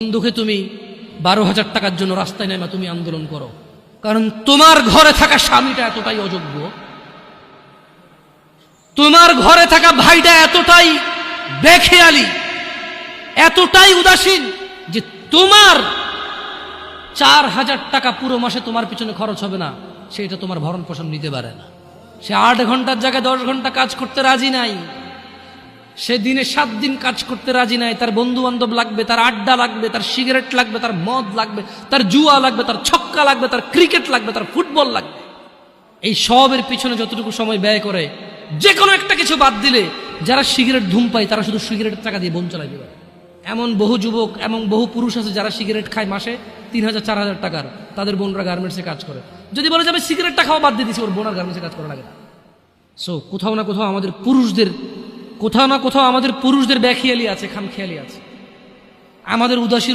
বন্ধুকে তুমি 12,000 টাকার জন্য রাস্তায় নেমে তুমি আন্দোলন করো, কারণ তোমার ঘরে থাকা স্বামীটা এতটাই অযোগ্য, তোমার ঘরে থাকা ভাইটা এতটাই বেখেয়ালি, এতটাই উদাসীন যে তোমার 4,000 টাকা পুরো মাসে তোমার পিছনে খরচ হবে না, সেটা তোমার ভরণ পোষণ নিতে পারে না। সে 8 ঘন্টার জায়গায় 10 ঘন্টা কাজ করতে রাজি নাই, সে দিনে 7 দিন কাজ করতে রাজি নাই। তার বন্ধু বান্ধব লাগবে, তার আড্ডা লাগবে, তার সিগারেট লাগবে, তার মদ লাগবে, তার জুয়া লাগবে, তার ছক্কা লাগবে, তার ক্রিকেট লাগবে, তার ফুটবল লাগবে। এই সবের পিছনে যতটুকু সময় ব্যয় করে, যে কোনো একটা কিছু বাদ দিলে যারা সিগারেট ধূম পায় তারা শুধু সিগারেটের টাকা দিয়ে বোন চালাই দেবে। এমন বহু যুবক এবং বহু পুরুষ আছে যারা সিগারেট খায় মাসে 3,000 4,000 টাকার, তাদের বোনরা গার্মেন্টসে কাজ করে। যদি বলে যে আমি সিগারেটটা খাওয়া বাদ দিয়ে দিচ্ছি, ওর বোন আর গার্মেন্টসে কাজ করা লাগে না। সো কোথাও না কোথাও আমাদের পুরুষদের বেখেয়ালি আছে, খামখেয়ালি আছে, আমাদের উদাসীন